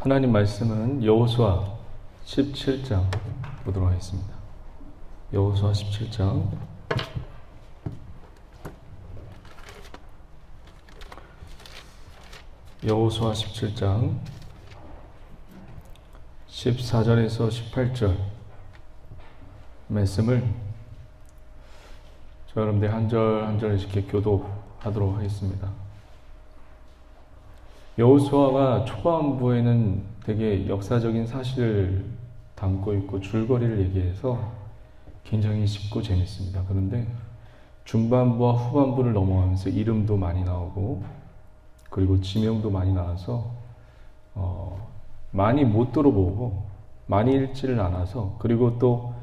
하나님 말씀은 여호수아 17장 보도록 하겠습니다. 여호수아 17장 여호수아 17장 14절에서 18절 말씀을 저 여러분들 한 절 한 절 이렇게 교도하도록 하겠습니다. 여호수아가 초반부에는 되게 역사적인 사실을 담고 있고 줄거리를 얘기해서 굉장히 쉽고 재밌습니다. 그런데 중반부와 후반부를 넘어가면서 이름도 많이 나오고 그리고 지명도 많이 나와서 많이 못 들어보고 많이 읽지를 않아서, 그리고 또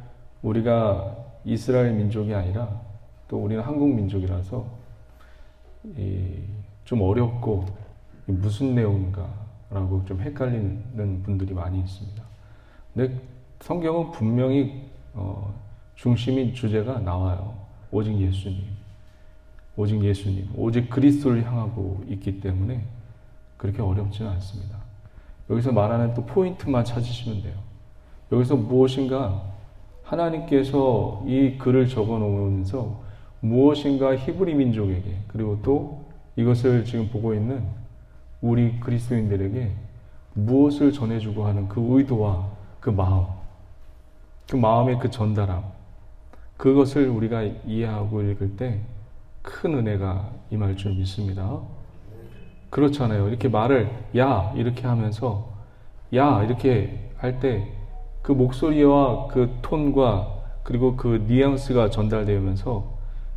우리가 이스라엘 민족이 아니라 또 우리는 한국 민족이라서 좀 어렵고 무슨 내용인가 라고 좀 헷갈리는 분들이 많이 있습니다. 근데 성경은 분명히 중심인 주제가 나와요. 오직 예수님, 오직 그리스도를 향하고 있기 때문에 그렇게 어렵지는 않습니다. 여기서 말하는 또 포인트만 찾으시면 돼요. 여기서 무엇인가 하나님께서 이 글을 적어 놓으면서 무엇인가 히브리 민족에게, 그리고 또 이것을 지금 보고 있는 우리 그리스도인들에게 무엇을 전해주고 하는 그 의도와 그 마음, 그 마음의 그 전달함, 그것을 우리가 이해하고 읽을 때 큰 은혜가 임할 줄 믿습니다. 그렇잖아요. 이렇게 말을 야 이렇게 하면서 야 이렇게 할 때 그 목소리와 그 톤과 그리고 그 뉘앙스가 전달되면서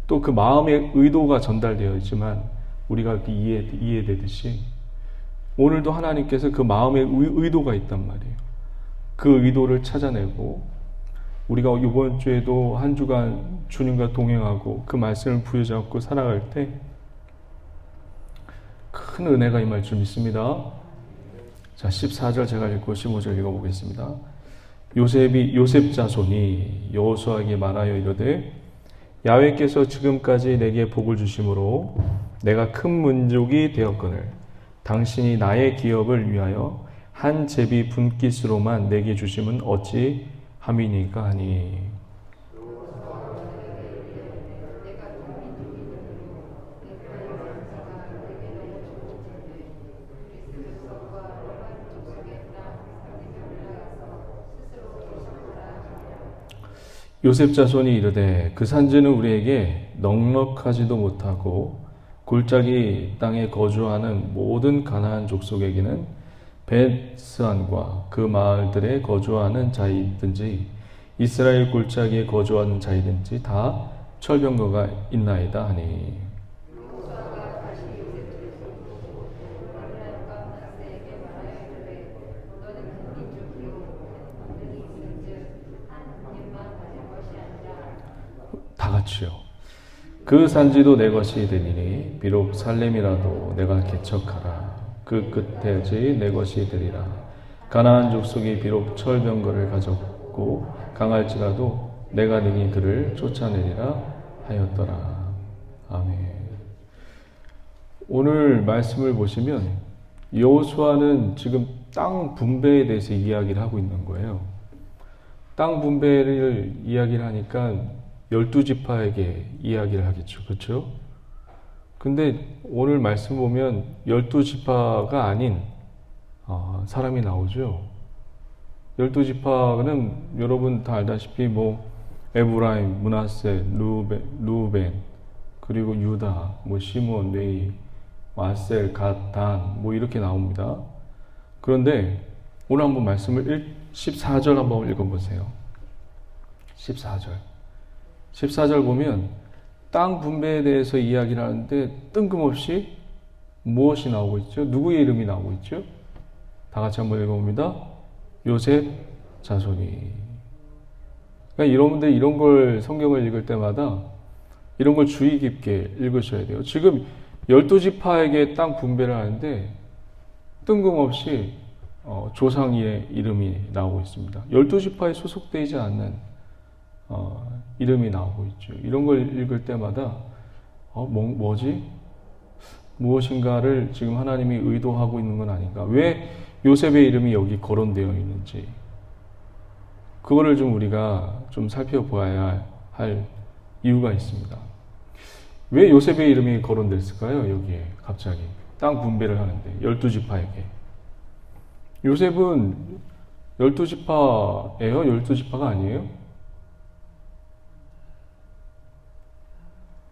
또 그 마음의 의도가 전달되어 있지만 우리가 이렇게 이해되듯이 오늘도 하나님께서 그 마음의 의도가 있단 말이에요. 그 의도를 찾아내고 우리가 이번 주에도 한 주간 주님과 동행하고 그 말씀을 부여잡고 살아갈 때 큰 은혜가 임할 줄 믿습니다. 자, 14절 제가 읽고 15절 읽어보겠습니다. 요셉 자손이 여호수아에게 말하여 이르되 야훼께서 지금까지 내게 복을 주심으로 내가 큰 민족이 되었거늘 당신이 나의 기업을 위하여 한 제비 분깃으로만 내게 주심은 어찌 함이니까 하니. 요셉 자손이 이르되 그 산지는 우리에게 넉넉하지도 못하고 골짜기 땅에 거주하는 모든 가나안 족속에게는 벳스안과 그 마을들에 거주하는 자이든지 이스라엘 골짜기에 거주하는 자이든지 다 철병거가 있나이다 하니. 다 같이요. 그 산지도 내 것이 되리니 비록 살렘이라도 내가 개척하라. 그 끝에지 내 것이 되리라. 가나안 족속이 비록 철병거를 가졌고 강할지라도 내가 능히 그를 쫓아내리라 하였더라. 아멘. 오늘 말씀을 보시면 여호수아는 지금 땅 분배에 대해서 이야기를 하고 있는 거예요. 땅 분배를 이야기를 하니까 12지파에게 이야기를 하겠죠. 그렇죠? 근데 오늘 말씀 보면 12지파가 아닌 사람이 나오죠. 12지파는 여러분 다 알다시피 에브라임, 므낫세, 루벤, 그리고 유다, 시몬, 레위, 아셀, 갓, 단 이렇게 나옵니다. 그런데 오늘 한번 말씀을 14절 한번 읽어보세요. 14절 보면 땅 분배에 대해서 이야기를 하는데 뜬금없이 무엇이 나오고 있죠? 누구의 이름이 나오고 있죠? 다 같이 한번 읽어봅니다. 요셉 자손이. 그러니까 여러분들 이런 걸 성경을 읽을 때마다 이런 걸 주의 깊게 읽으셔야 돼요. 지금 12지파에게 땅 분배를 하는데 뜬금없이 조상의 이름이 나오고 있습니다. 12지파에 소속되지 않는 이름이 나오고 있죠. 이런 걸 읽을 때마다 뭐지? 무엇인가를 지금 하나님이 의도하고 있는 건 아닌가? 왜 요셉의 이름이 여기 거론되어 있는지 그거를 좀 우리가 좀 살펴보아야 할 이유가 있습니다. 왜 요셉의 이름이 거론됐을까요? 여기에 갑자기 땅 분배를 하는데 12지파에게 요셉은 12지파예요? 12지파가 아니에요?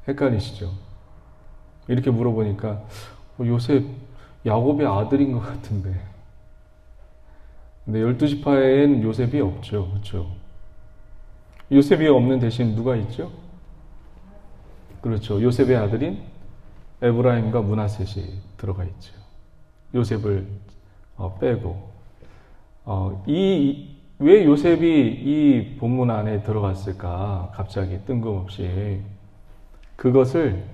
헷갈리시죠? 이렇게 물어보니까 요셉 야곱의 아들인 것 같은데 근데 12지파에는 요셉이 없죠. 그렇죠? 요셉이 없는 대신 누가 있죠? 그렇죠. 요셉의 아들인 에브라임과 므낫셋이 들어가 있죠. 요셉을 빼고 왜 요셉이 이 본문 안에 들어갔을까? 갑자기 뜬금없이 그것을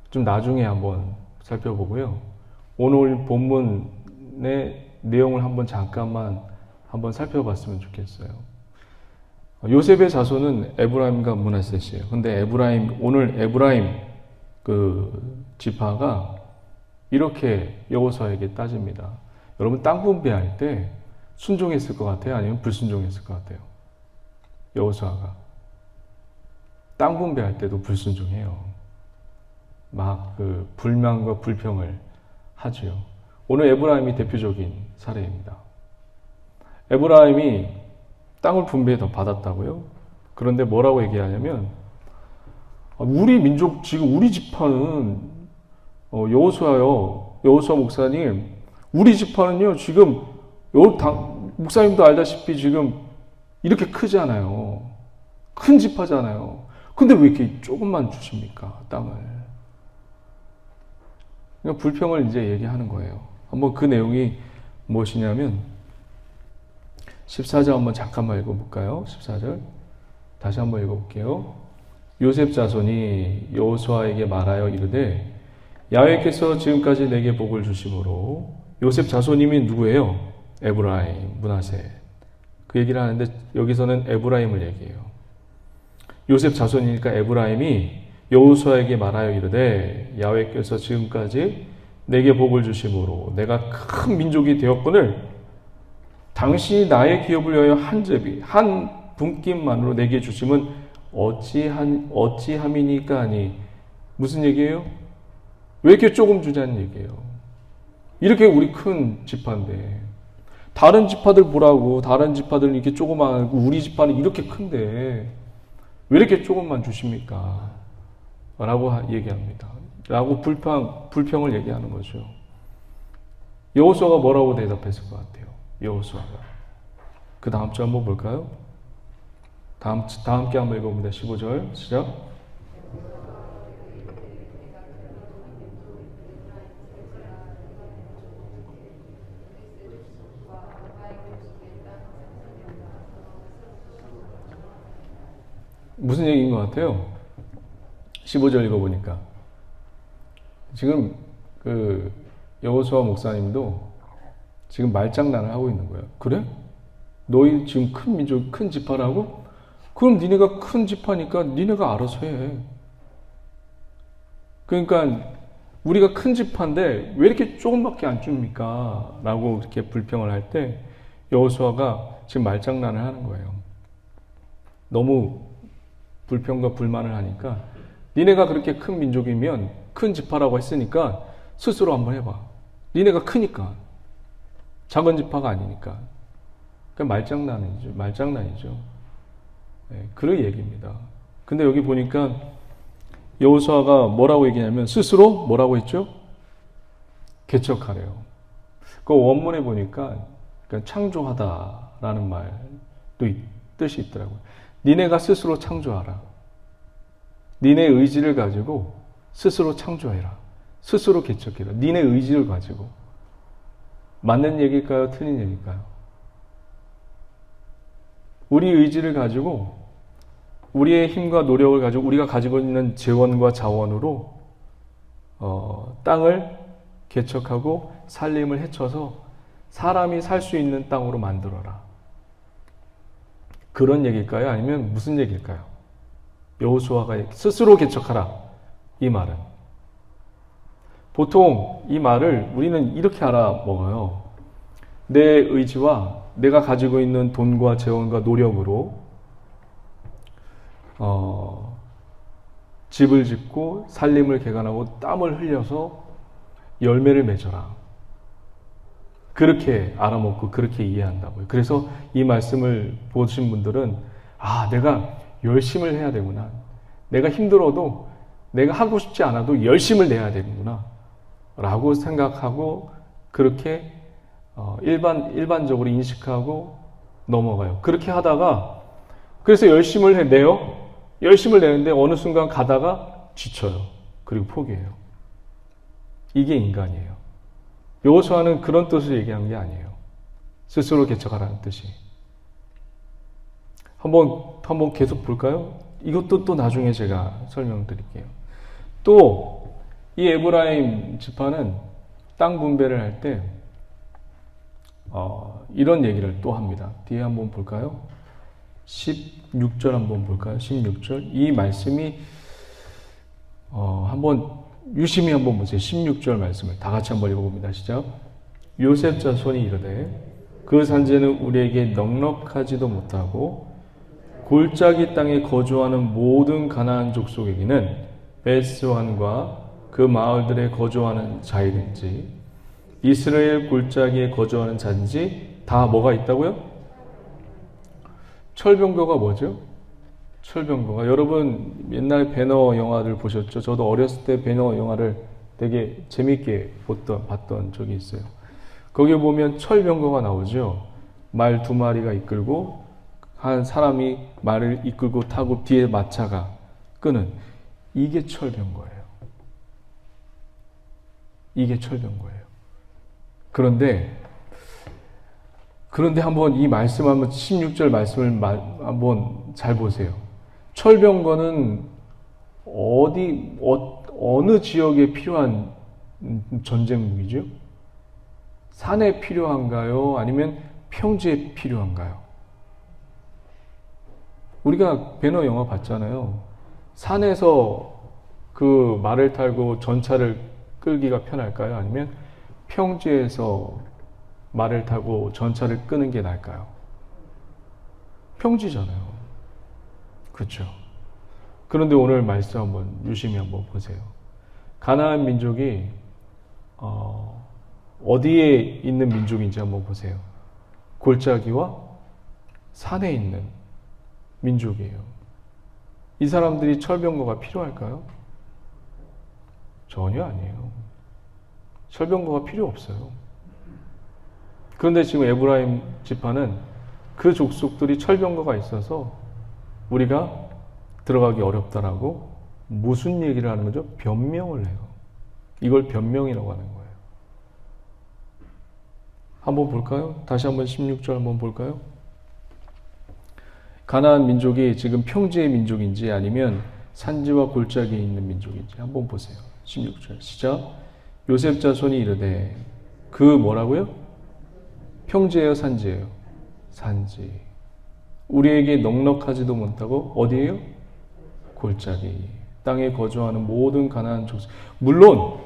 좀 나중에 한번 살펴보고요. 오늘 본문의 내용을 잠깐만 한번 살펴봤으면 좋겠어요. 요셉의 자손은 에브라임과 므낫셋이에요. 근데 오늘 에브라임 그 지파가 이렇게 여호수아에게 따집니다. 여러분 땅 분배할 때 순종했을 것 같아요? 아니면 불순종했을 것 같아요? 여호수아가 땅 분배할 때도 불순종해요. 막 그 불만과 불평을 하지요. 오늘 에브라임이 대표적인 사례입니다. 에브라임이 땅을 분배해서 받았다고요? 그런데 뭐라고 얘기하냐면 우리 민족 지금 우리 지파는 여호수아 목사님 우리 지파는요 지금 목사님도 알다시피 지금 이렇게 크잖아요. 큰 지파잖아요. 근데 왜 이렇게 조금만 주십니까 땅을? 그러니까 불평을 이제 얘기하는 거예요. 한번 그 내용이 무엇이냐면 14절 한번 잠깐만 읽어볼까요? 14절 다시 한번 읽어볼게요. 요셉 자손이 여호수아에게 말하여 이르되 야훼께서 지금까지 내게 복을 주심으로 요셉 자손님이 누구예요? 에브라임, 므낫셋 그 얘기를 하는데 여기서는 에브라임을 얘기해요. 요셉 자손이니까 에브라임이 여호수아에게 말하여 이르되 야훼께서 지금까지 내게 복을 주심으로 내가 큰 민족이 되었거늘 당신이 나의 기업을 위하여 한 제비 한 분깃만으로 내게 주심은 어찌함이니까 하니 무슨 얘기예요? 왜 이렇게 조금 주자는 얘기예요? 이렇게 우리 큰 지파인데 다른 지파들 보라고 다른 지파들은 이렇게 조그마하고 우리 지파는 이렇게 큰데 왜 이렇게 조금만 주십니까? 라고 얘기합니다. 라고 불평을 얘기하는 거죠. 여호수아가 뭐라고 대답했을 것 같아요? 여호수아가 그 다음 주 한번 볼까요? 다 함께 한번 읽어봅니다. 15절 시작. 무슨 얘기인 것 같아요? 15절 읽어보니까 지금 그 여호수아 목사님도 지금 말장난을 하고 있는 거예요. 그래? 너희 지금 큰 민족, 큰 지파라고? 그럼 니네가 큰 지파니까 니네가 알아서 해. 그러니까 우리가 큰 지파인데 왜 이렇게 조금밖에 안 줍니까? 라고 이렇게 불평을 할 때 여호수아가 지금 말장난을 하는 거예요. 너무 불평과 불만을 하니까 니네가 그렇게 큰 민족이면 큰 지파라고 했으니까 스스로 한번 해봐. 니네가 크니까. 작은 지파가 아니니까. 그러니까 말장난이죠. 네, 그런 얘기입니다. 근데 여기 보니까 여호수아가 뭐라고 얘기냐면 스스로 뭐라고 했죠? 개척하래요. 그 원문에 보니까 그러니까 창조하다라는 말도 뜻이 있더라고요. 니네가 스스로 창조하라. 니네 의지를 가지고 스스로 창조해라. 스스로 개척해라. 니네 의지를 가지고. 맞는 얘기일까요? 틀린 얘기일까요? 우리 의지를 가지고 우리의 힘과 노력을 가지고 우리가 가지고 있는 재원과 자원으로 땅을 개척하고 살림을 해쳐서 사람이 살 수 있는 땅으로 만들어라. 그런 얘기일까요? 아니면 무슨 얘기일까요? 여호수아가 스스로 개척하라. 이 말은 보통 이 말을 우리는 이렇게 알아먹어요. 내 의지와 내가 가지고 있는 돈과 재원과 노력으로 집을 짓고 살림을 개간하고 땀을 흘려서 열매를 맺어라. 그렇게 알아먹고 그렇게 이해한다고요. 그래서 이 말씀을 보신 분들은 내가 열심을 해야 되구나. 내가 힘들어도 내가 하고 싶지 않아도 열심을 내야 되는구나 라고 생각하고 그렇게 일반적으로 인식하고 넘어가요. 그렇게 하다가 그래서 열심을 내요. 열심을 내는데 어느 순간 가다가 지쳐요. 그리고 포기해요. 이게 인간이에요. 여호수아는 그런 뜻을 얘기한 게 아니에요. 스스로 개척하라는 뜻이. 한번 계속 볼까요? 이것도 또 나중에 제가 설명드릴게요. 또 이 에브라임 지파는 땅 분배를 할 때 이런 얘기를 또 합니다. 뒤에 한번 볼까요? 16절 한번 볼까요? 16절. 이 말씀이 한번 유심히 한번 보세요. 16절 말씀을 다 같이 한번 읽어봅니다. 시작. 요셉 자손이 이르되 그 산지는 우리에게 넉넉하지도 못하고 골짜기 땅에 거주하는 모든 가나안 족속에게는 베스완과 그 마을들에 거주하는 자이든지 이스라엘 골짜기에 거주하는 자인지 다 뭐가 있다고요? 철병거가 뭐죠? 철병거가 여러분 옛날 배너 영화들 보셨죠? 저도 어렸을 때 배너 영화를 되게 재밌게 봤던 적이 있어요. 거기에 보면 철병거가 나오죠. 말 2마리가 이끌고 한 사람이 말을 이끌고 타고 뒤에 마차가 끄는 이게 철병거예요. 이게 철병거예요. 그런데 한번 이 말씀 한번 16절 말씀을 한번 잘 보세요. 철병거는 어느 지역에 필요한 전쟁 무기죠? 산에 필요한가요? 아니면 평지에 필요한가요? 우리가 배너 영화 봤잖아요. 산에서 그 말을 타고 전차를 끌기가 편할까요? 아니면 평지에서 말을 타고 전차를 끄는 게 나을까요? 평지잖아요. 그렇죠? 그런데 오늘 말씀 한번 유심히 한번 보세요. 가나안 민족이 어디에 있는 민족인지 한번 보세요. 골짜기와 산에 있는 민족이에요. 이 사람들이 철병거가 필요할까요? 전혀 아니에요. 철병거가 필요 없어요. 그런데 지금 에브라임 지파는 그 족속들이 철병거가 있어서 우리가 들어가기 어렵다라고 무슨 얘기를 하는 거죠? 변명을 해요. 이걸 변명이라고 하는 거예요. 한번 볼까요? 다시 한번 16절 한번 볼까요? 가나안 민족이 지금 평지의 민족인지 아니면 산지와 골짜기에 있는 민족인지 한번 보세요. 16절 시작. 요셉 자손이 이르되 그 뭐라고요? 평지예요, 산지예요? 산지. 우리에게 넉넉하지도 못하고 어디예요? 골짜기. 땅에 거주하는 모든 가나안 족속. 물론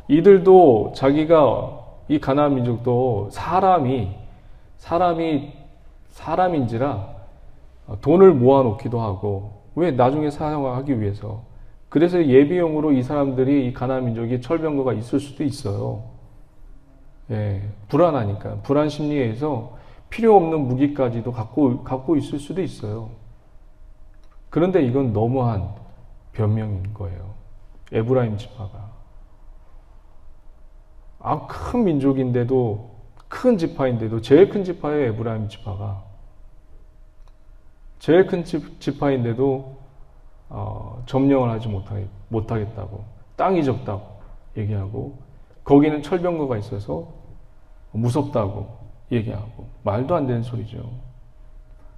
이들도 자기가 이 가나안 민족도 사람인지라 돈을 모아놓기도 하고 왜 나중에 사용하기 위해서 그래서 예비용으로 이 사람들이 이 가나안 민족이 철병거가 있을 수도 있어요. 예, 불안하니까 불안 심리에서 필요 없는 무기까지도 갖고 있을 수도 있어요. 그런데 이건 너무한 변명인 거예요. 에브라임 지파가 큰 민족인데도 큰 지파인데도 제일 큰 지파예요. 에브라임 지파가 제일 큰 지파인데도 점령을 하지 못하겠다고 땅이 적다고 얘기하고 거기는 철병거가 있어서 무섭다고 얘기하고 말도 안 되는 소리죠.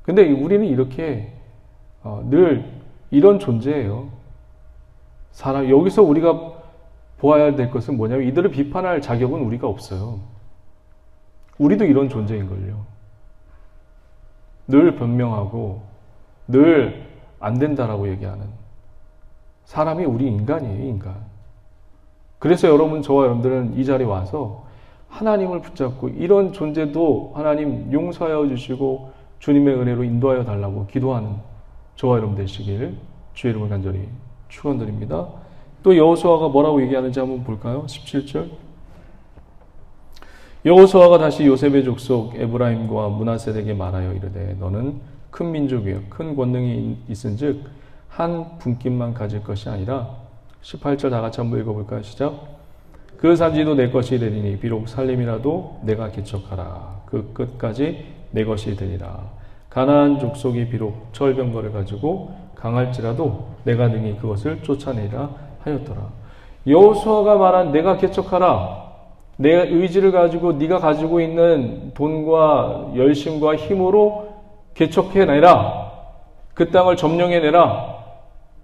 근데 우리는 이렇게 늘 이런 존재예요. 여기서 우리가 보아야 될 것은 뭐냐면 이들을 비판할 자격은 우리가 없어요. 우리도 이런 존재인걸요. 늘 변명하고 늘 안 된다라고 얘기하는 사람이 우리 인간이에요, 인간. 그래서 여러분, 저와 여러분들은 이 자리에 와서 하나님을 붙잡고 이런 존재도 하나님 용서하여 주시고 주님의 은혜로 인도하여 달라고 기도하는 저와 여러분 되시길 주의 이름을 간절히 축원드립니다. 또 여호수아가 뭐라고 얘기하는지 한번 볼까요? 17절. 여호수아가 다시 요셉의 족속 에브라임과 므낫세에게 말하여 이르되 너는 큰 민족이요 큰 권능이 있은즉 한 분깃만 가질 것이 아니라 18절 다 같이 한번 읽어볼까요? 시작. 그 산지도 내 것이 되리니 비록 살림이라도 내가 개척하라. 그 끝까지 내 것이 되리라. 가나안 족속이 비록 철병거를 가지고 강할지라도 내가 능히 그것을 쫓아내리라 하였더라. 여호수아가 말한 내가 개척하라. 내 의지를 가지고 네가 가지고 있는 돈과 열심과 힘으로 개척해내라. 그 땅을 점령해내라.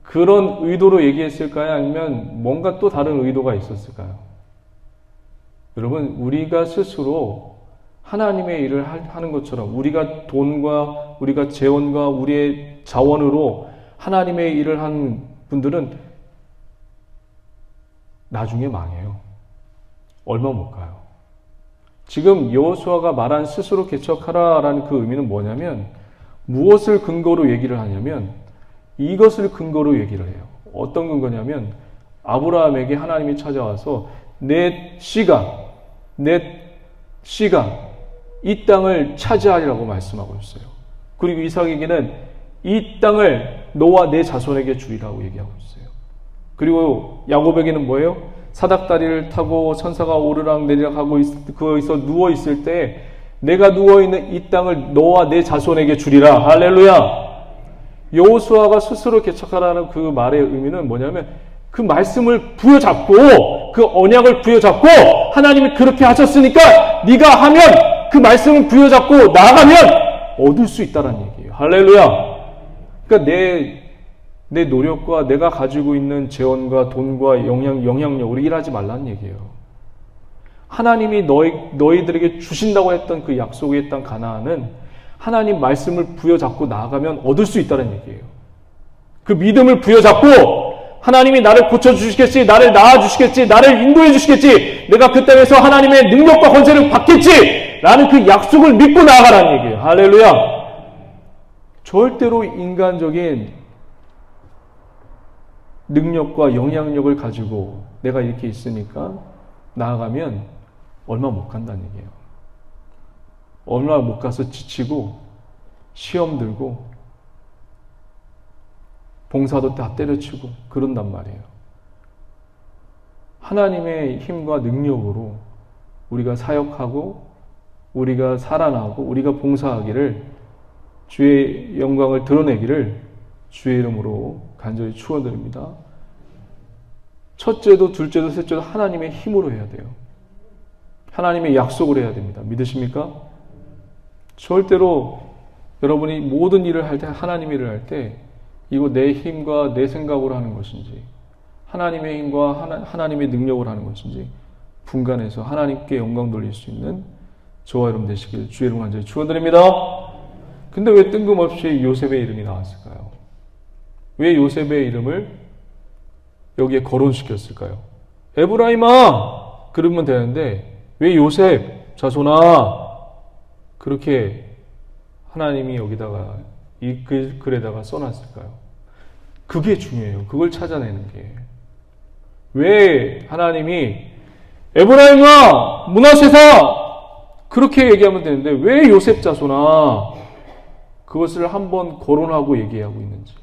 그런 의도로 얘기했을까요? 아니면 뭔가 또 다른 의도가 있었을까요? 여러분, 우리가 스스로 하나님의 일을 하는 것처럼 우리가 돈과 우리가 재원과 우리의 자원으로 하나님의 일을 하는 분들은 나중에 망해요. 얼마 못 가요. 지금 여호수아가 말한 스스로 개척하라라는 그 의미는 뭐냐면 무엇을 근거로 얘기를 하냐면 이것을 근거로 얘기를 해요. 어떤 근거냐면 아브라함에게 하나님이 찾아와서 내 씨가 이 땅을 차지하리라고 말씀하고 있어요. 그리고 이삭에게는 이 땅을 너와 내 자손에게 주리라고 얘기하고 있어요. 그리고 야곱에게는 뭐예요? 사닥다리를 타고 천사가 오르락 내리락 하고 거기서 누워 있을 때 내가 누워 있는 이 땅을 너와 내 자손에게 주리라. 할렐루야. 여호수아가 스스로 개척하라는 그 말의 의미는 뭐냐면 그 말씀을 부여잡고 그 언약을 부여잡고 하나님이 그렇게 하셨으니까 네가 하면 그 말씀을 부여잡고 나아가면 얻을 수 있다는 얘기예요. 할렐루야. 그러니까 내 노력과 내가 가지고 있는 재원과 돈과 영향력으로 일하지 말라는 얘기예요. 하나님이 너희들에게 주신다고 했던 그 약속의 땅 가나안은 하나님 말씀을 부여잡고 나아가면 얻을 수 있다는 얘기예요. 그 믿음을 부여잡고 하나님이 나를 고쳐주시겠지, 나를 낳아주시겠지, 나를 인도해 주시겠지, 내가 그 땅에서 하나님의 능력과 권세를 받겠지 라는 그 약속을 믿고 나아가라는 얘기예요. 할렐루야. 절대로 인간적인 능력과 영향력을 가지고 내가 이렇게 있으니까 나아가면 얼마 못 간다는 얘기예요. 얼마 못 가서 지치고 시험 들고 봉사도 다 때려치고 그런단 말이에요. 하나님의 힘과 능력으로 우리가 사역하고 우리가 살아나고 우리가 봉사하기를 주의 영광을 드러내기를 주의 이름으로 간절히 축원드립니다. 첫째도 둘째도 셋째도 하나님의 힘으로 해야 돼요. 하나님의 약속을 해야 됩니다. 믿으십니까? 절대로 여러분이 모든 일을 할 때 하나님의 일을 할 때 이거 내 힘과 내 생각으로 하는 것인지 하나님의 힘과 하나님의 능력으로 하는 것인지 분간해서 하나님께 영광 돌릴 수 있는 저와 여러분 되시길 주의 이름으로 간절히 축원드립니다. 근데 왜 뜬금없이 요셉의 이름이 나왔을까요? 왜 요셉의 이름을 여기에 거론시켰을까요? 에브라임아! 그러면 되는데 왜 요셉 자손아? 그렇게 하나님이 여기다가 이 글에다가 써놨을까요? 그게 중요해요. 그걸 찾아내는 게. 왜 하나님이 에브라임아! 므낫세사! 그렇게 얘기하면 되는데 왜 요셉 자손아? 그것을 한번 거론하고 얘기하고 있는지.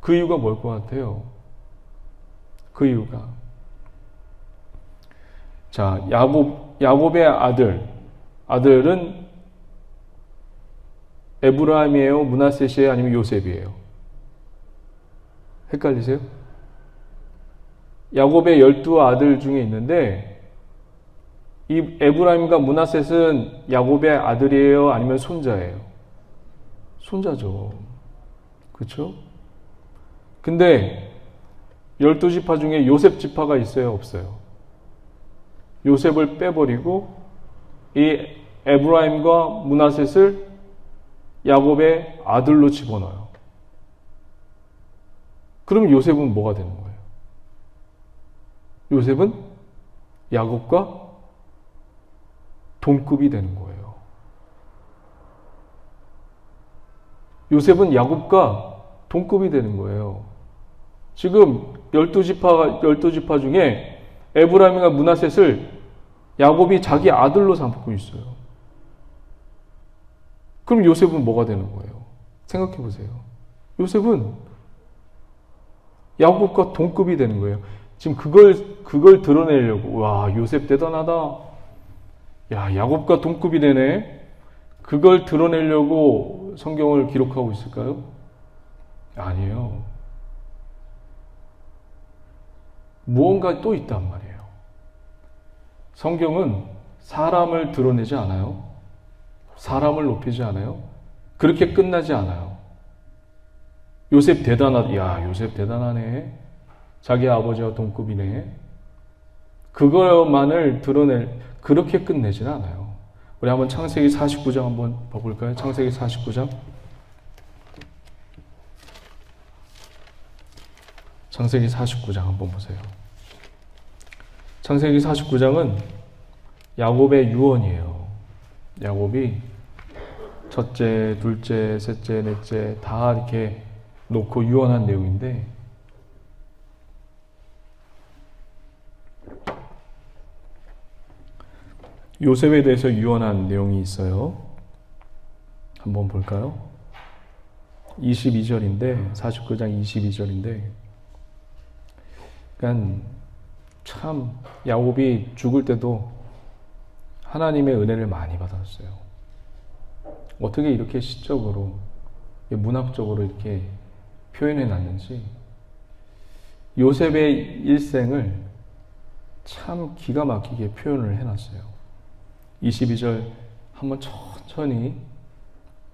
그 이유가 뭘 것 같아요? 그 이유가 자, 야곱의 아들은 에브라임이에요? 므낫세시에요? 아니면 요셉이에요? 헷갈리세요? 야곱의 12아들 중에 있는데 이 에브라임과 므낫셋은 야곱의 아들이에요? 아니면 손자예요? 손자죠. 그렇죠? 근데 12지파 중에 요셉 지파가 있어요? 없어요? 요셉을 빼버리고 이 에브라임과 므낫셋을 야곱의 아들로 집어넣어요. 그럼 요셉은 뭐가 되는 거예요? 요셉은 야곱과 동급이 되는 거예요. 요셉은 야곱과 동급이 되는 거예요. 지금 12지파 중에 에브라임과 므낫셋을 야곱이 자기 아들로 삼고 있어요. 그럼 요셉은 뭐가 되는 거예요? 생각해 보세요. 요셉은 야곱과 동급이 되는 거예요. 지금 그걸 드러내려고, 와, 요셉 대단하다. 야, 야곱과 동급이 되네. 그걸 드러내려고 성경을 기록하고 있을까요? 아니에요. 무언가 또 있단 말이에요. 성경은 사람을 드러내지 않아요. 사람을 높이지 않아요. 그렇게 끝나지 않아요. 요셉 대단하다. 야, 요셉 대단하네. 자기 아버지와 동급이네. 그것만을 그렇게 끝내지는 않아요. 우리 한번 창세기 49장 한번 봐볼까요? 창세기 49장. 창세기 49장 한번 보세요. 창세기 49장은 야곱의 유언이에요. 야곱이 첫째, 둘째, 셋째, 넷째 다 이렇게 놓고 유언한 내용인데, 요셉에 대해서 유언한 내용이 있어요. 한번 볼까요? 22절인데, 49장 22절인데, 그러니까 참 야곱이 죽을 때도 하나님의 은혜를 많이 받았어요. 어떻게 이렇게 시적으로, 문학적으로 이렇게 표현해 놨는지, 요셉의 일생을 참 기가 막히게 표현을 해놨어요. 22절 한번 천천히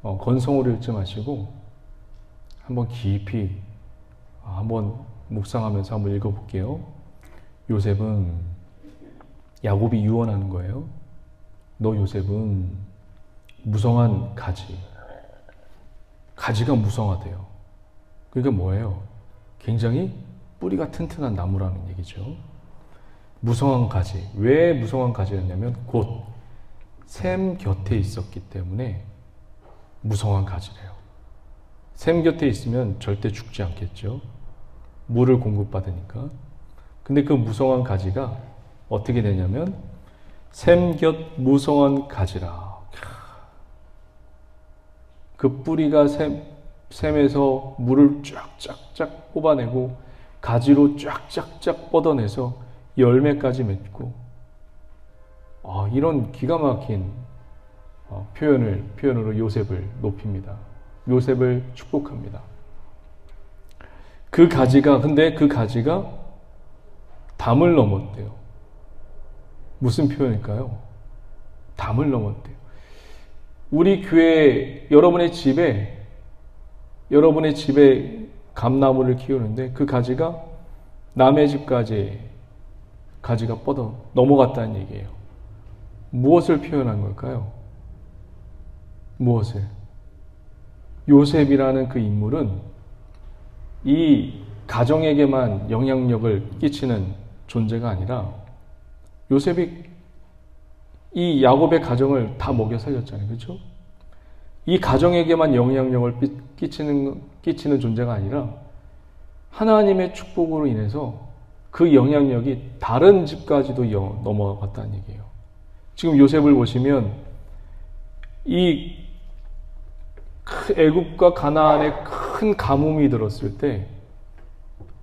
건성으로 읽지 마시고 한번 깊이 한번 묵상하면서 한번 읽어볼게요. 요셉은, 야곱이 유언하는 거예요. 너 요셉은 무성한 가지가 무성하대요. 그러니까 뭐예요? 굉장히 뿌리가 튼튼한 나무라는 얘기죠. 무성한 가지. 왜 무성한 가지였냐면 곧 샘 곁에 있었기 때문에 무성한 가지래요. 샘 곁에 있으면 절대 죽지 않겠죠. 물을 공급받으니까. 근데 그 무성한 가지가 어떻게 되냐면 샘 곁 무성한 가지라. 그 뿌리가 샘에서 물을 쫙쫙쫙 뽑아내고 가지로 쫙쫙쫙 뻗어내서 열매까지 맺고, 이런 기가 막힌 표현으로 요셉을 높입니다. 요셉을 축복합니다. 근데 그 가지가 담을 넘었대요. 무슨 표현일까요? 담을 넘었대요. 우리 교회, 여러분의 집에 감나무를 키우는데 그 가지가 남의 집까지 가지가 뻗어 넘어갔다는 얘기예요. 무엇을 표현한 걸까요? 무엇을? 요셉이라는 그 인물은 이 가정에게만 영향력을 끼치는 존재가 아니라, 요셉이 이 야곱의 가정을 다 먹여 살렸잖아요. 그렇죠? 이 가정에게만 영향력을 끼치는 존재가 아니라 하나님의 축복으로 인해서 그 영향력이 다른 집까지도 넘어갔다는 얘기예요. 지금 요셉을 보시면 이 애굽과 가나안에 큰 가뭄이 들었을 때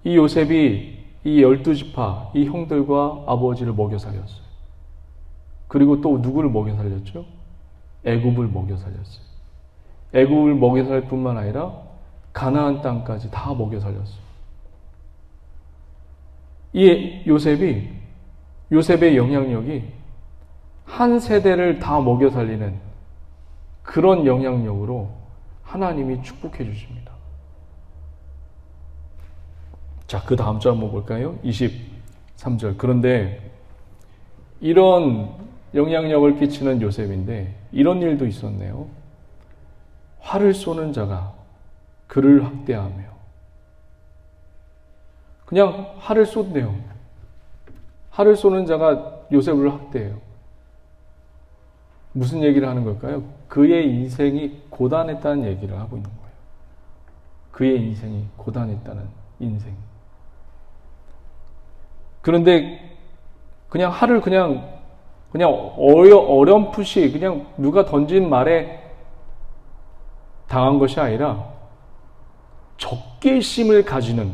이 요셉이 이 12지파, 이 형들과 아버지를 먹여 살렸어요. 그리고 또 누구를 먹여 살렸죠? 애굽을 먹여 살렸어요. 애굽을 먹여 살 뿐만 아니라 가나안 땅까지 다 먹여 살렸어요. 이 요셉의 영향력이 한 세대를 다 먹여 살리는 그런 영향력으로 하나님이 축복해 주십니다. 자, 그 다음 절 한번 볼까요? 23절. 그런데 이런 영향력을 끼치는 요셉인데 이런 일도 있었네요. 활을 쏘는 자가 그를 학대하며, 그냥 활을 쏜대요. 활을 쏘는 자가 요셉을 학대해요. 무슨 얘기를 하는 걸까요? 그의 인생이 고단했다는 얘기를 하고 있는 거예요. 그의 인생이 고단했다는 인생. 그런데 그냥 활을 그냥 어렴풋이 그냥 누가 던진 말에 당한 것이 아니라 적개심을 가지는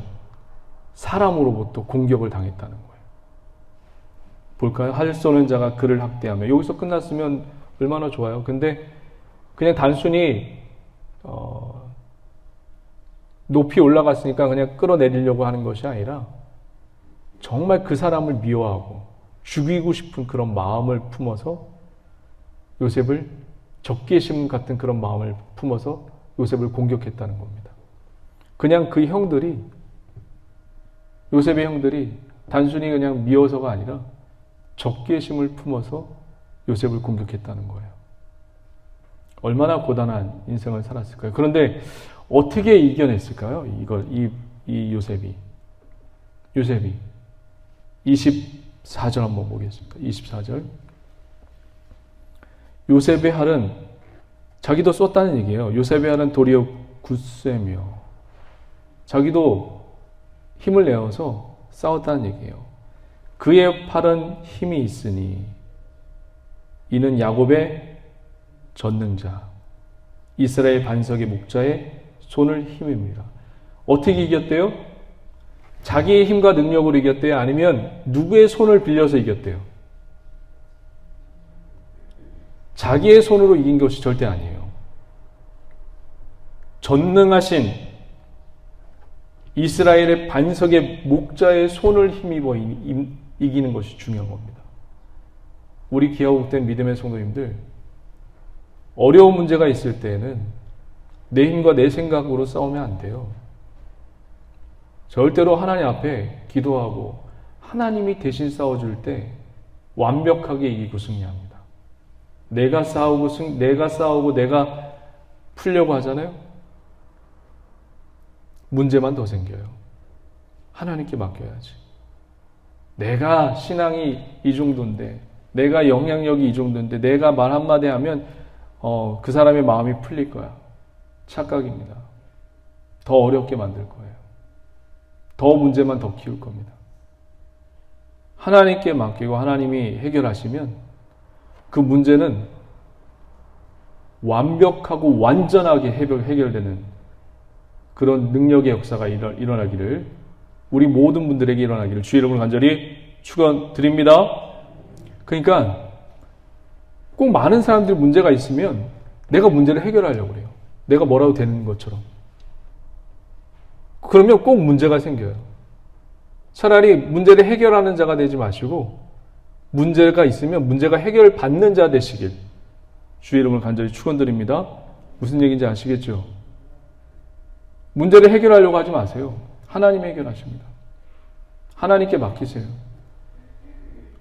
사람으로부터 공격을 당했다는 거예요. 볼까요? 활 쏘는 자가 그를 학대하며. 여기서 끝났으면 얼마나 좋아요. 근데 그냥 단순히 높이 올라갔으니까 그냥 끌어내리려고 하는 것이 아니라 정말 그 사람을 미워하고 죽이고 싶은 그런 마음을 품어서 요셉을, 적개심 같은 그런 마음을 품어서 요셉을 공격했다는 겁니다. 그냥 그 형들이, 요셉의 형들이 단순히 그냥 미워서가 아니라 적개심을 품어서 요셉을 공격했다는 거예요. 얼마나 고단한 인생을 살았을까요? 그런데 어떻게 이겨냈을까요? 이 요셉이 24절 한번 보겠습니다. 24절. 요셉의 활은, 자기도 쏘았다는 얘기예요. 요셉의 활은 도리어 굳세며, 자기도 힘을 내어서 싸웠다는 얘기예요. 그의 팔은 힘이 있으니 이는 야곱의 전능자, 이스라엘 반석의 목자의 손을 힘입니다. 어떻게 이겼대요? 자기의 힘과 능력으로 이겼대요? 아니면 누구의 손을 빌려서 이겼대요? 자기의 손으로 이긴 것이 절대 아니에요. 전능하신 이스라엘의 반석의 목자의 손을 힘입어 이기는 것이 중요한 겁니다. 우리 기아국된 믿음의 성도님들, 어려운 문제가 있을 때에는 내 힘과 내 생각으로 싸우면 안 돼요. 절대로 하나님 앞에 기도하고 하나님이 대신 싸워줄 때 완벽하게 이기고 승리합니다. 내가 싸우고 내가 풀려고 하잖아요. 문제만 더 생겨요. 하나님께 맡겨야지. 내가 신앙이 이 정도인데, 내가 영향력이 이 정도인데, 내가 말 한마디 하면 그 사람의 마음이 풀릴 거야. 착각입니다. 더 어렵게 만들 거예요. 더 문제만 더 키울 겁니다. 하나님께 맡기고 하나님이 해결하시면 그 문제는 완벽하고 완전하게 해결되는 그런 능력의 역사가 일어나기를, 우리 모든 분들에게 일어나기를 주의 이름으로 간절히 축원드립니다. 그러니까 꼭 많은 사람들이 문제가 있으면 내가 문제를 해결하려고 그래요. 내가 뭐라도 되는 것처럼. 그러면 꼭 문제가 생겨요. 차라리 문제를 해결하는 자가 되지 마시고 문제가 있으면 문제가 해결받는 자 되시길 주의 이름을 간절히 축원드립니다. 무슨 얘기인지 아시겠죠? 문제를 해결하려고 하지 마세요. 하나님이 해결하십니다. 하나님께 맡기세요.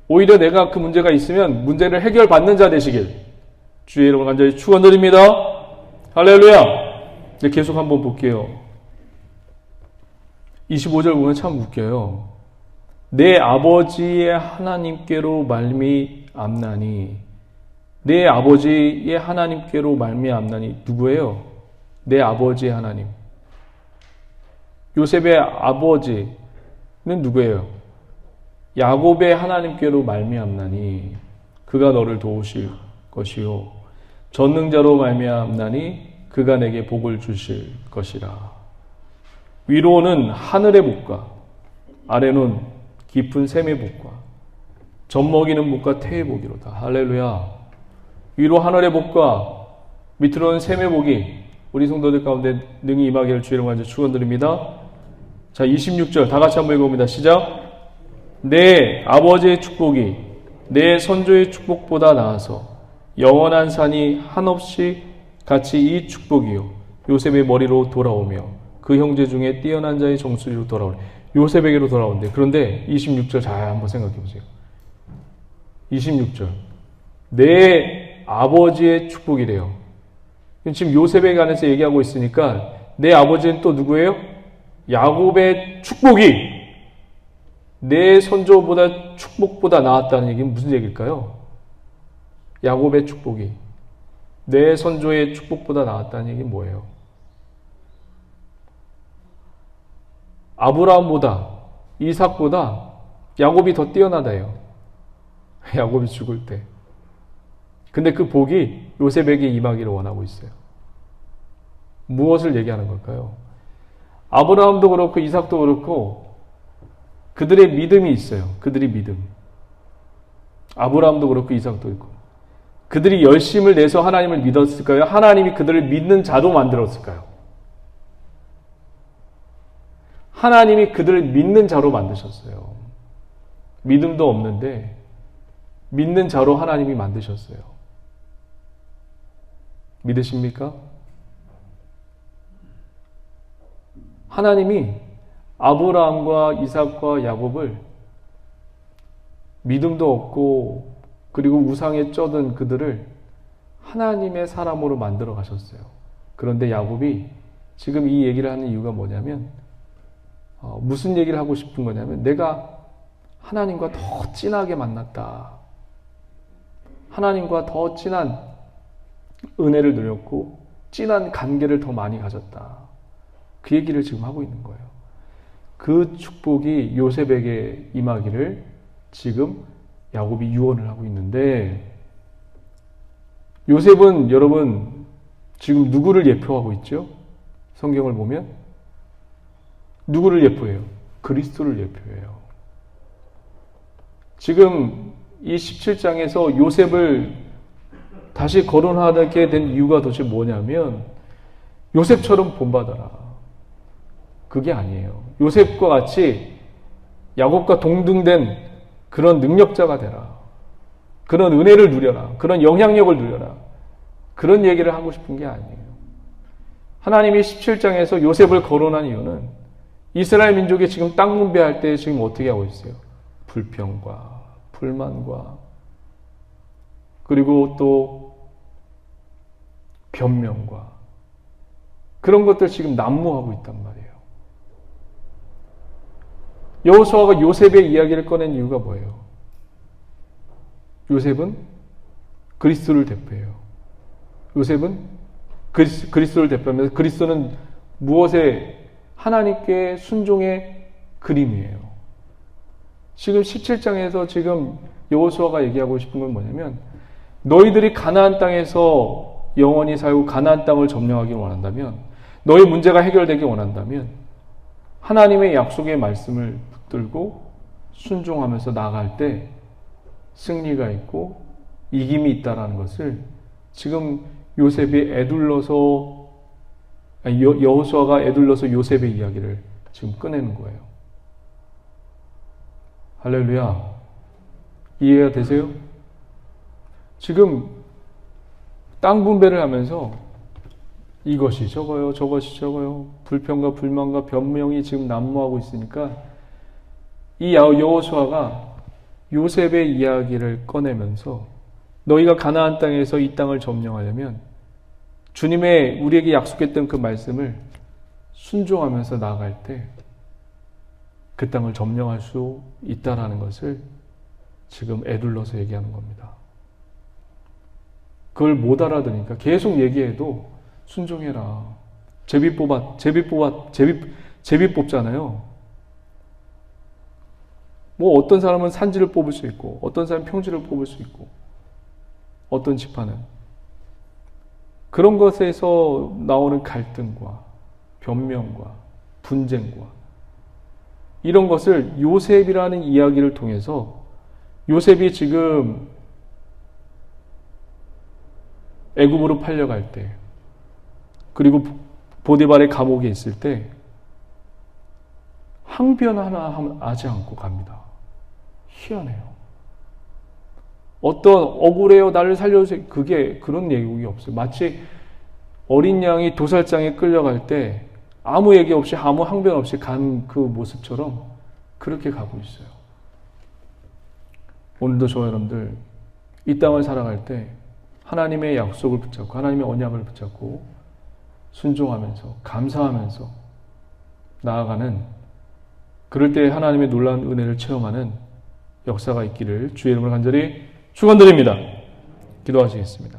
오히려 내가 그 문제가 있으면 문제를 해결받는 자 되시길 주의 이름을 간절히 축원드립니다. 할렐루야. 이제 계속 한번 볼게요. 25절 보면 참 웃겨요. 내 아버지의 하나님께로 말미암나니, 내 아버지의 하나님께로 말미암나니 누구예요? 내 아버지의 하나님. 요셉의 아버지는 누구예요? 야곱의 하나님께로 말미암나니 그가 너를 도우실 것이요 전능자로 말미암나니 그가 내게 복을 주실 것이라. 위로는 하늘의 복과 아래는 깊은 샘의 복과 젖먹이는 복과 태의 복이로다. 할렐루야. 위로 하늘의 복과 밑으로는 샘의 복이 우리 성도들 가운데 능히 임하기를 주의 이름으로 축원드립니다. 자, 26절 다 같이 한번 읽어봅니다. 시작. 내 아버지의 축복이 내 선조의 축복보다 나아서 영원한 산이 한없이 같이 이 축복이요 요셉의 머리로 돌아오며 그 형제 중에 뛰어난 자의 정수리로 돌아오네. 요셉에게로 돌아온대. 그런데 26절 잘 한번 생각해 보세요. 26절 내 아버지의 축복이래요. 지금 요셉에 관해서 얘기하고 있으니까 내 아버지는 또 누구예요? 야곱의 축복이 내 선조보다 축복보다 나았다는 얘기는 무슨 얘기일까요? 야곱의 축복이 내 선조의 축복보다 나았다는 얘기는 뭐예요? 아브라함보다 이삭보다 야곱이 더 뛰어나다요. 야곱이 죽을 때. 근데 그 복이 요셉에게 임하기를 원하고 있어요. 무엇을 얘기하는 걸까요? 아브라함도 그렇고 이삭도 그렇고 그들의 믿음이 있어요. 그들이 믿음. 아브라함도 그렇고 이삭도 있고 그들이 열심을 내서 하나님을 믿었을까요? 하나님이 그들을 믿는 자로 만들었을까요? 하나님이 그들을 믿는 자로 만드셨어요. 믿음도 없는데 믿는 자로 하나님이 만드셨어요. 믿으십니까? 하나님이 아브라함과 이삭과 야곱을 믿음도 없고 그리고 우상에 쩌든 그들을 하나님의 사람으로 만들어 가셨어요. 그런데 야곱이 지금 이 얘기를 하는 이유가 뭐냐면 무슨 얘기를 하고 싶은 거냐면 내가 하나님과 더 진하게 만났다. 하나님과 더 진한 은혜를 누렸고 진한 관계를 더 많이 가졌다. 그 얘기를 지금 하고 있는 거예요. 그 축복이 요셉에게 임하기를 지금 야곱이 유언을 하고 있는데 요셉은 여러분 지금 누구를 예표하고 있죠? 성경을 보면 누구를 예표해요? 그리스도를 예표해요. 지금 이 17장에서 요셉을 다시 거론하게 된 이유가 도대체 뭐냐면 요셉처럼 본받아라. 그게 아니에요. 요셉과 같이 야곱과 동등된 그런 능력자가 되라. 그런 은혜를 누려라. 그런 영향력을 누려라. 그런 얘기를 하고 싶은 게 아니에요. 하나님이 17장에서 요셉을 거론한 이유는 이스라엘 민족이 지금 땅 분배할 때 지금 어떻게 하고 있어요? 불평과 불만과 그리고 또 변명과 그런 것들 지금 난무하고 있단 말이에요. 여호수아가 요셉의 이야기를 꺼낸 이유가 뭐예요? 요셉은 그리스도를 대표해요. 요셉은 그리스도를 대표하면서 그리스도는 무엇에 하나님께 순종의 그림이에요. 지금 17장에서 지금 여호수아가 얘기하고 싶은 건 뭐냐면 너희들이 가나안 땅에서 영원히 살고 가나안 땅을 점령하기 원한다면 너희 문제가 해결되기 원한다면 하나님의 약속의 말씀을 붙들고 순종하면서 나아갈 때 승리가 있고 이김이 있다라는 것을 지금 요셉이 여호수아가 애둘러서 요셉의 이야기를 지금 꺼내는 거예요. 할렐루야. 이해가 되세요? 지금 땅 분배를 하면서 이것이 적어요, 저것이 적어요. 불평과 불만과 변명이 지금 난무하고 있으니까 이 여호수아가 요셉의 이야기를 꺼내면서 너희가 가나안 땅에서 이 땅을 점령하려면 주님의 우리에게 약속했던 그 말씀을 순종하면서 나아갈 때 그 땅을 점령할 수 있다라는 것을 지금 애둘러서 얘기하는 겁니다. 그걸 못 알아들으니까 계속 얘기해도 순종해라. 제비 뽑잖아요. 뭐 어떤 사람은 산지를 뽑을 수 있고 어떤 사람은 평지를 뽑을 수 있고 어떤 지파는 그런 것에서 나오는 갈등과 변명과 분쟁과 이런 것을 요셉이라는 이야기를 통해서 요셉이 지금 애굽으로 팔려갈 때 그리고 보디발의 감옥에 있을 때 항변 하나 하지 않고 갑니다. 희한해요. 어떤 억울해요 나를 살려주세요 그게 그런 얘기 없어요. 마치 어린 양이 도살장에 끌려갈 때 아무 얘기 없이 아무 항변 없이 간 그 모습처럼 그렇게 가고 있어요. 오늘도 저와 여러분들 이 땅을 살아갈 때 하나님의 약속을 붙잡고 하나님의 언약을 붙잡고 순종하면서 감사하면서 나아가는 그럴 때 하나님의 놀라운 은혜를 체험하는 역사가 있기를 주의 이름으로 간절히 축원드립니다. 기도하시겠습니다.